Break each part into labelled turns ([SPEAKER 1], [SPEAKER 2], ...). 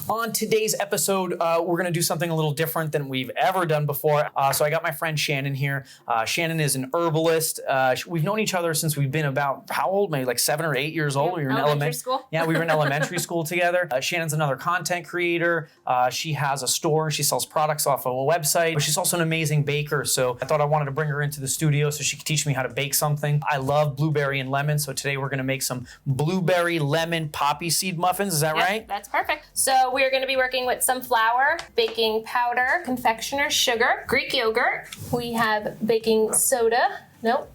[SPEAKER 1] On today's episode, we're going to do something a little different than we've ever done before. So I got my friend Shannon here. Shannon is an herbalist. We've known each other since we've been about, how old? Maybe like 7 or 8 years old.
[SPEAKER 2] Yep,
[SPEAKER 1] We were in
[SPEAKER 2] elementary school.
[SPEAKER 1] Yeah, we were in elementary school together. Shannon's another content creator. She has a store. She sells products off of a website. But she's also an amazing baker. So I thought I wanted to bring her into the studio so she could teach me how to bake something. I love blueberry and lemon. So today we're going to make some blueberry lemon poppyseed muffins. Is that right?
[SPEAKER 2] That's perfect. So we're going to be working with some flour, baking powder, confectioner's sugar, Greek yogurt. We have baking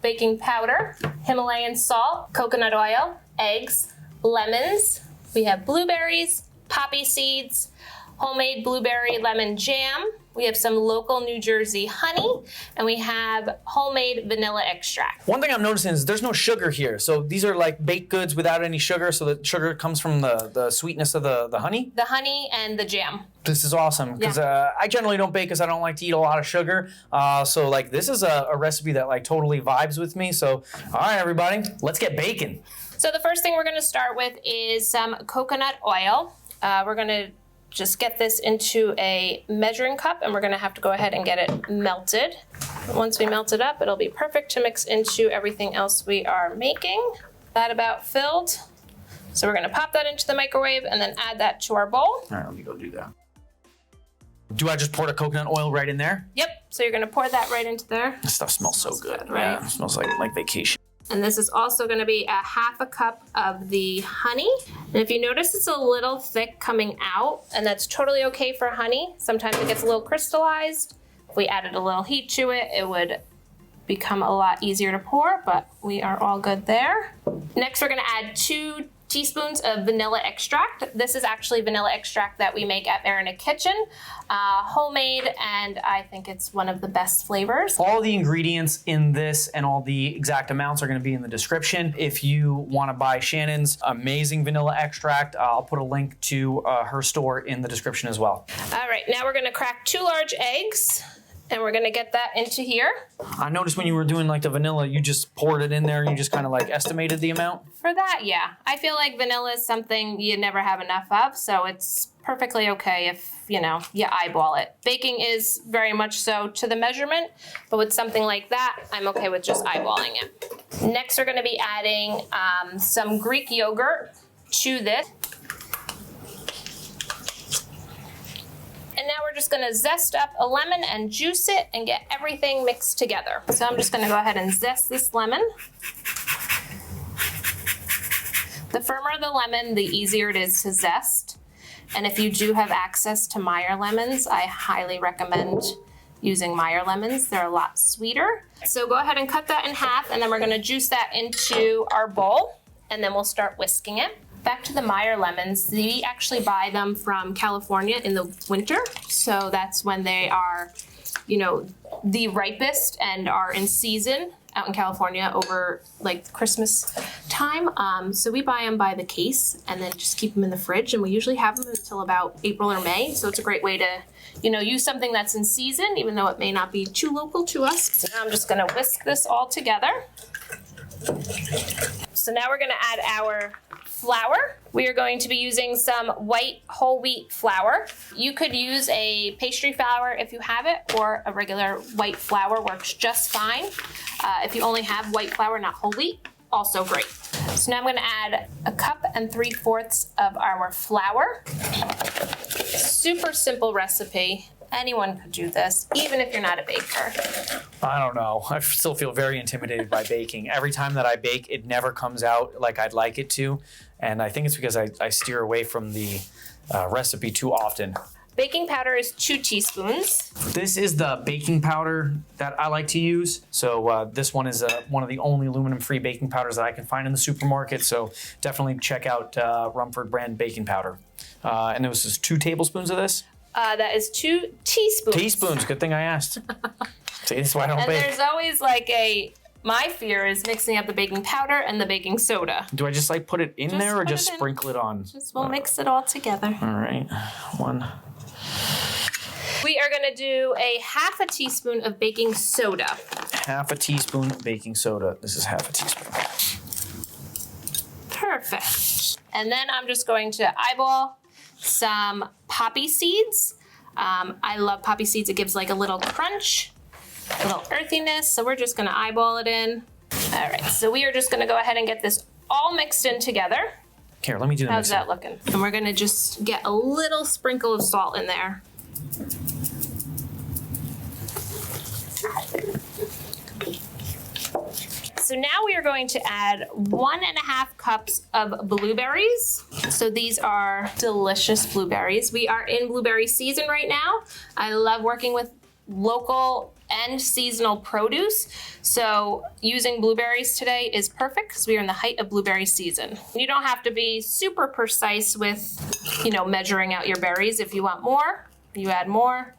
[SPEAKER 2] baking powder, Himalayan salt, coconut oil, eggs, lemons. We have blueberries, poppy seeds, homemade blueberry lemon jam. We have some local New Jersey honey, and we have homemade vanilla extract.
[SPEAKER 1] One thing I'm noticing is there's no sugar here. So these are like baked goods without any sugar. So the sugar comes from the sweetness of the honey?
[SPEAKER 2] The honey and the jam.
[SPEAKER 1] This is awesome because I generally don't bake because I don't like to eat a lot of sugar. So like this is a recipe that like totally vibes with me. So all right, everybody, let's get baking.
[SPEAKER 2] So the first thing we're going to start with is some coconut oil. We're going to just get this into a measuring cup, and we're going to have to go ahead and get it melted. Once we melt it up, it'll be perfect to mix into everything else we are making. That about filled. So we're going to pop that into the microwave and then add that to our bowl.
[SPEAKER 1] All right, let me go do that. Do I just pour the coconut oil right in there?
[SPEAKER 2] Yep. So you're going to pour that right into there.
[SPEAKER 1] This stuff smells so good.
[SPEAKER 2] Right?
[SPEAKER 1] Yeah, it smells like vacation.
[SPEAKER 2] And this is also going to be a half a cup of the honey. And if you notice, it's a little thick coming out, and that's totally okay for honey. Sometimes it gets a little crystallized. If we added a little heat to it, it would become a lot easier to pour, but we are all good there. Next, we're going to add 2 teaspoons of vanilla extract. This is actually vanilla extract that we make at Marina Kitchen, homemade, and I think it's one of the best flavors.
[SPEAKER 1] All the ingredients in this and all the exact amounts are going to be in the description. If you want to buy Shannon's amazing vanilla extract, I'll put a link to her store in the description as well.
[SPEAKER 2] All right, now we're going to crack 2 large eggs. And we're gonna get that into here.
[SPEAKER 1] I noticed when you were doing like the vanilla, you just poured it in there and you just kind of like estimated the amount?
[SPEAKER 2] For that, yeah. I feel like vanilla is something you never have enough of, so it's perfectly okay if, you eyeball it. Baking is very much so to the measurement, but with something like that, I'm okay with just eyeballing it. Next, we're gonna be adding some Greek yogurt to this. And now we're just gonna zest up a lemon and juice it and get everything mixed together. So I'm just gonna go ahead and zest this lemon. The firmer the lemon, the easier it is to zest. And if you do have access to Meyer lemons, I highly recommend using Meyer lemons. They're a lot sweeter. So go ahead and cut that in half, and then we're gonna juice that into our bowl, and then we'll start whisking it. Back to the Meyer lemons, we actually buy them from California in the winter. So that's when they are, the ripest and are in season out in California over like Christmas time. So we buy them by the case and then just keep them in the fridge. And we usually have them until about April or May. So it's a great way to, use something that's in season, even though it may not be too local to us. So now I'm just gonna whisk this all together. So now we're gonna add our flour. We are going to be using some white whole wheat flour. You could use a pastry flour if you have it, or a regular white flour works just fine. If you only have white flour, not whole wheat, also great. So now I'm gonna add 1 3/4 cups of our flour. Super simple recipe. Anyone could do this, even if you're not a baker.
[SPEAKER 1] I don't know. I still feel very intimidated by baking. Every time that I bake, it never comes out like I'd like it to. And I think it's because I steer away from the recipe too often.
[SPEAKER 2] Baking powder is 2 teaspoons.
[SPEAKER 1] This is the baking powder that I like to use. So this one is one of the only aluminum-free baking powders that I can find in the supermarket. So definitely check out Rumford brand baking powder. And it was just 2 tablespoons of this?
[SPEAKER 2] That is 2 teaspoons.
[SPEAKER 1] Teaspoons, good thing I asked. See, that's why I don't bake.
[SPEAKER 2] And there's always like my fear is mixing up the baking powder and the baking soda.
[SPEAKER 1] Do I just like put it in there or just sprinkle it on?
[SPEAKER 2] We'll mix it all together.
[SPEAKER 1] All right, 1.
[SPEAKER 2] We are gonna do a 1/2 teaspoon of baking soda.
[SPEAKER 1] 1/2 teaspoon baking soda. This is 1/2 teaspoon.
[SPEAKER 2] Perfect. And then I'm just going to eyeball some poppy seeds. I love poppy seeds. It gives like a little crunch, a little earthiness. So we're just gonna eyeball it in. All right, so we are just gonna go ahead and get this all mixed in together.
[SPEAKER 1] Here, let me do the
[SPEAKER 2] How's
[SPEAKER 1] mixing.
[SPEAKER 2] that looking? And we're gonna just get a little sprinkle of salt in there. So now we are going to add 1.5 cups of blueberries. So these are delicious blueberries. We are in blueberry season right now. I love working with local and seasonal produce. So using blueberries today is perfect because we are in the height of blueberry season. You don't have to be super precise with, measuring out your berries. If you want more, you add more.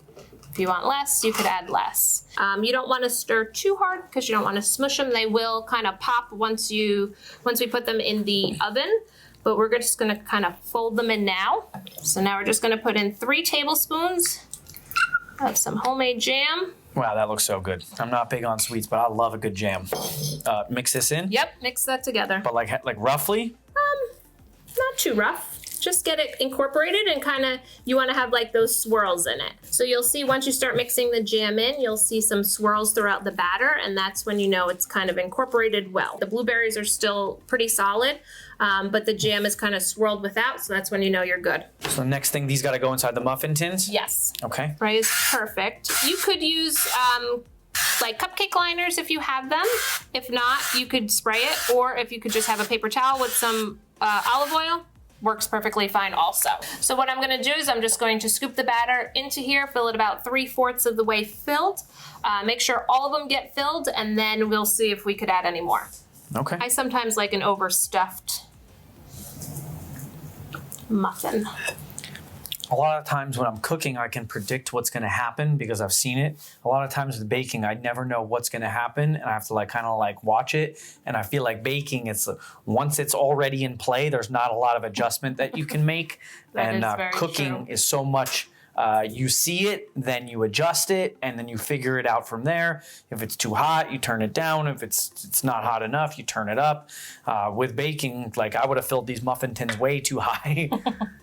[SPEAKER 2] If you want less, you could add less. You don't want to stir too hard because you don't want to smush them. They will kind of pop once we put them in the oven, but we're just going to kind of fold them in now. So now we're just going to put in 3 tablespoons of some homemade jam.
[SPEAKER 1] Wow, that looks so good. I'm not big on sweets, but I love a good jam. Mix this in?
[SPEAKER 2] Yep, mix that together.
[SPEAKER 1] But like roughly?
[SPEAKER 2] Not too rough. Just get it incorporated and kind of, you want to have like those swirls in it. So you'll see once you start mixing the jam in, you'll see some swirls throughout the batter, and that's when you know it's kind of incorporated well. The blueberries are still pretty solid, but the jam is kind of swirled without, so that's when you know you're good.
[SPEAKER 1] So the next thing, these got to go inside the muffin tins?
[SPEAKER 2] Yes.
[SPEAKER 1] Okay.
[SPEAKER 2] Spray is perfect. You could use like cupcake liners if you have them. If not, you could spray it, or if you could just have a paper towel with some olive oil, works perfectly fine also. So what I'm gonna do is I'm just going to scoop the batter into here, fill it about 3/4 of the way filled. Make sure all of them get filled, and then we'll see if we could add any more.
[SPEAKER 1] Okay.
[SPEAKER 2] I sometimes like an overstuffed muffin.
[SPEAKER 1] A lot of times when I'm cooking, I can predict what's going to happen because I've seen it. A lot of times with baking, I never know what's going to happen, and I have to kind of watch it. And I feel like baking, it's once it's already in play, there's not a lot of adjustment that you can make.
[SPEAKER 2] That
[SPEAKER 1] and
[SPEAKER 2] is very
[SPEAKER 1] cooking
[SPEAKER 2] true.
[SPEAKER 1] is so much. You see it, then you adjust it, and then you figure it out from there. If it's too hot, you turn it down. If it's not hot enough, you turn it up. With baking, I would have filled these muffin tins way too high,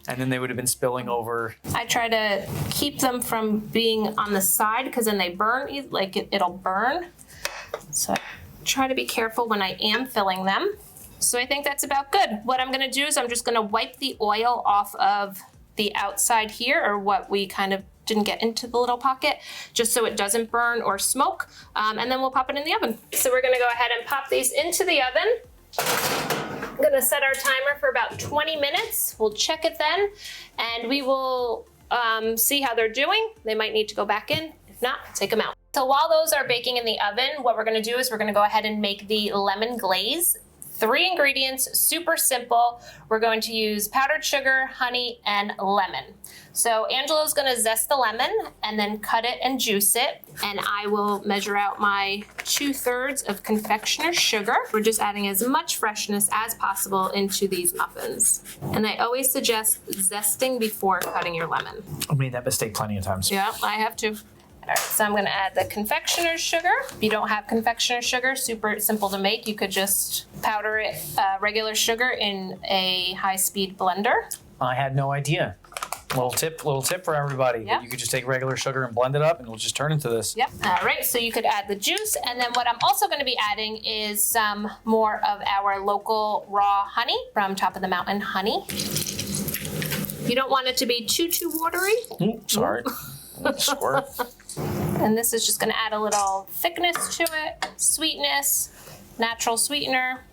[SPEAKER 1] and then they would have been spilling over.
[SPEAKER 2] I try to keep them from being on the side because then they burn, it'll burn. So I try to be careful when I am filling them. So I think that's about good. What I'm gonna do is I'm just gonna wipe the oil off of the outside here, or what we kind of didn't get into the little pocket, just so it doesn't burn or smoke, and then we'll pop it in the oven. So we're gonna go ahead and pop these into the oven. I'm gonna set our timer for about 20 minutes. We'll check it then, and we will see how they're doing. They might need to go back in. If not, take them out. So while those are baking in the oven, what we're gonna do is we're gonna go ahead and make the lemon glaze. 3 ingredients, super simple. We're going to use powdered sugar, honey, and lemon. So Angela's gonna zest the lemon and then cut it and juice it. And I will measure out my 2/3 of confectioner's sugar. We're just adding as much freshness as possible into these muffins. And I always suggest zesting before cutting your lemon.
[SPEAKER 1] I made that mistake plenty of times.
[SPEAKER 2] Yeah, I have to. All right, so I'm gonna add the confectioner's sugar. If you don't have confectioner's sugar, super simple to make. You could just powder it, regular sugar in a high-speed blender.
[SPEAKER 1] I had no idea. Little tip for everybody.
[SPEAKER 2] Yeah.
[SPEAKER 1] You could just take regular sugar and blend it up, and it'll just turn into this.
[SPEAKER 2] Yep. All right, so you could add the juice, and then what I'm also gonna be adding is some more of our local raw honey from Top of the Mountain Honey. You don't want it to be too watery.
[SPEAKER 1] Ooh, sorry. Squirt.
[SPEAKER 2] And this is just gonna add a little thickness to it, sweetness, natural sweetener.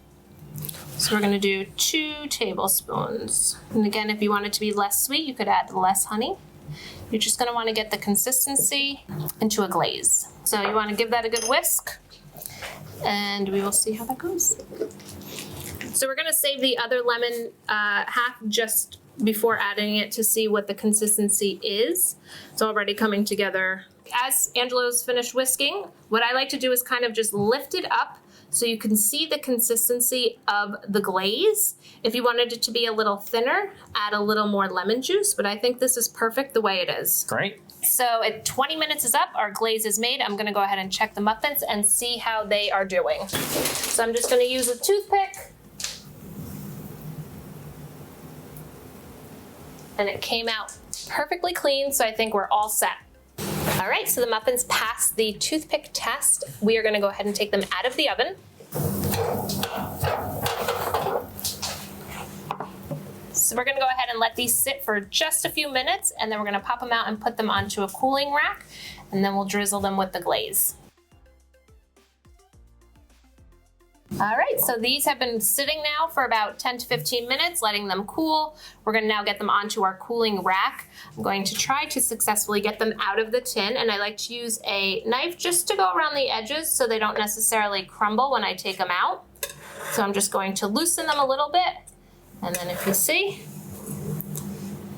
[SPEAKER 2] So we're gonna do 2 tablespoons. And again, if you want it to be less sweet, you could add less honey. You're just gonna wanna get the consistency into a glaze. So you wanna give that a good whisk, and we will see how that goes. So we're gonna save the other lemon half just before adding it to see what the consistency is. It's already coming together. As Angelo's finished whisking, what I like to do is kind of just lift it up so you can see the consistency of the glaze. If you wanted it to be a little thinner, add a little more lemon juice, but I think this is perfect the way it is.
[SPEAKER 1] Great.
[SPEAKER 2] So at 20 minutes is up, our glaze is made. I'm gonna go ahead and check the muffins and see how they are doing. So I'm just gonna use a toothpick and it came out perfectly clean, so I think we're all set. All right, so the muffins passed the toothpick test. We are gonna go ahead and take them out of the oven. So we're gonna go ahead and let these sit for just a few minutes, and then we're gonna pop them out and put them onto a cooling rack, and then we'll drizzle them with the glaze. All right, so these have been sitting now for about 10 to 15 minutes, letting them cool. We're gonna now get them onto our cooling rack. I'm going to try to successfully get them out of the tin, and I like to use a knife just to go around the edges so they don't necessarily crumble when I take them out. So I'm just going to loosen them a little bit, and then if you see,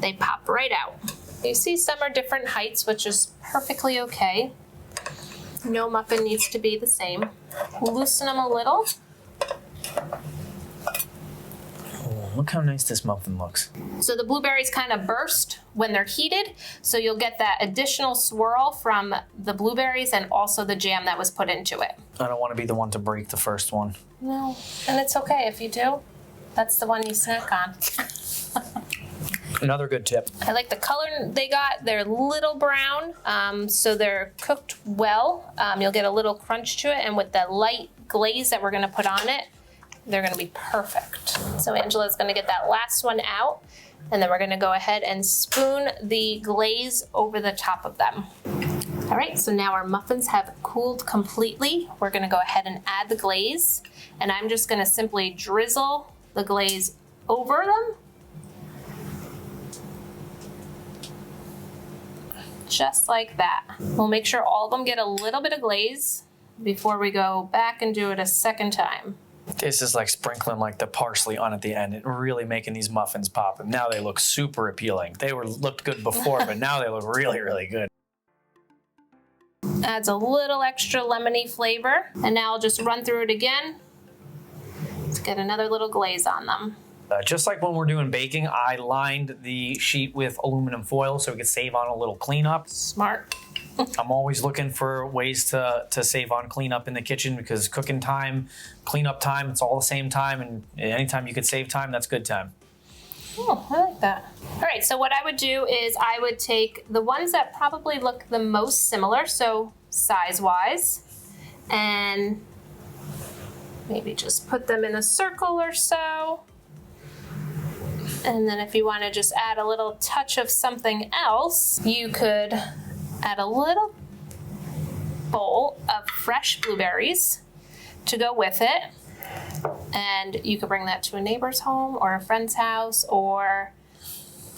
[SPEAKER 2] they pop right out. You see some are different heights, which is perfectly okay. No muffin needs to be the same. Loosen them a little.
[SPEAKER 1] Oh, look how nice this muffin looks.
[SPEAKER 2] So the blueberries kind of burst when they're heated, so you'll get that additional swirl from the blueberries and also the jam that was put into it.
[SPEAKER 1] I don't want to be the one to break the first one.
[SPEAKER 2] No, and it's okay if you do. That's the one you snack on.
[SPEAKER 1] Another good tip.
[SPEAKER 2] I like the color they got. They're a little brown, so they're cooked well. You'll get a little crunch to it, and with the light glaze that we're gonna put on it, they're gonna be perfect. So Angela's gonna get that last one out, and then we're gonna go ahead and spoon the glaze over the top of them. All right, so now our muffins have cooled completely. We're gonna go ahead and add the glaze, and I'm just gonna simply drizzle the glaze over them. Just like that. We'll make sure all of them get a little bit of glaze before we go back and do it a second time.
[SPEAKER 1] This is like sprinkling like the parsley on at the end. It really making these muffins pop. And now they look super appealing. They looked good before, but now they look really, really good.
[SPEAKER 2] Adds a little extra lemony flavor. And now I'll just run through it again. Let's get another little glaze on them.
[SPEAKER 1] Just like when we're doing baking, I lined the sheet with aluminum foil so we could save on a little cleanup.
[SPEAKER 2] Smart.
[SPEAKER 1] I'm always looking for ways to save on cleanup in the kitchen because cooking time, cleanup time, it's all the same time, and anytime you could save time, that's good time.
[SPEAKER 2] Oh, I like that. All right, so what I would do is I would take the ones that probably look the most similar, so size-wise, and maybe just put them in a circle or so. And then if you want to just add a little touch of something else, you could add a little bowl of fresh blueberries to go with it. And you could bring that to a neighbor's home or a friend's house or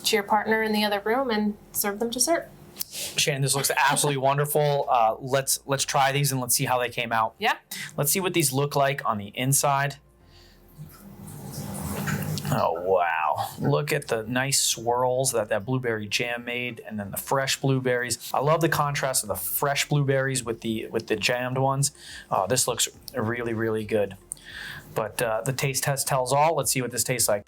[SPEAKER 2] to your partner in the other room and serve them dessert.
[SPEAKER 1] Shannon, this looks absolutely wonderful. Let's try these and let's see how they came out.
[SPEAKER 2] Yeah.
[SPEAKER 1] Let's see what these look like on the inside. Oh, wow. Look at the nice swirls that blueberry jam made, and then the fresh blueberries. I love the contrast of the fresh blueberries with the jammed ones. This looks really, really good. But the taste test tells all. Let's see what this tastes like.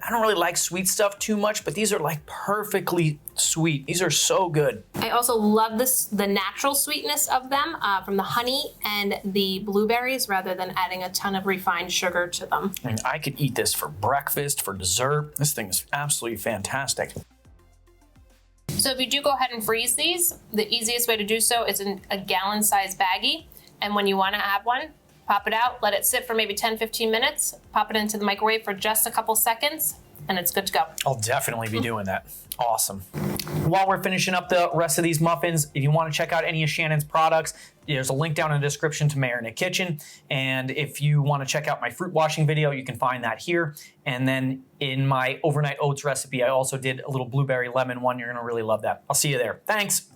[SPEAKER 1] I don't really like sweet stuff too much, but these are like perfectly sweet. These are so good.
[SPEAKER 2] I also love the natural sweetness of them from the honey and the blueberries rather than adding a ton of refined sugar to them.
[SPEAKER 1] I mean, I could eat this for breakfast, for dessert. This thing is absolutely fantastic.
[SPEAKER 2] So if you do go ahead and freeze these, the easiest way to do so is in a gallon-sized baggie. And when you want to have one, pop it out, let it sit for maybe 10-15 minutes, pop it into the microwave for just a couple seconds, and it's good to go.
[SPEAKER 1] I'll definitely be doing that. Awesome. While we're finishing up the rest of these muffins, if you want to check out any of Shannon's products, there's a link down in the description to Mayor in the Kitchen. And if you want to check out my fruit washing video, you can find that here. And then in my overnight oats recipe, I also did a little blueberry lemon one. You're going to really love that. I'll see you there. Thanks.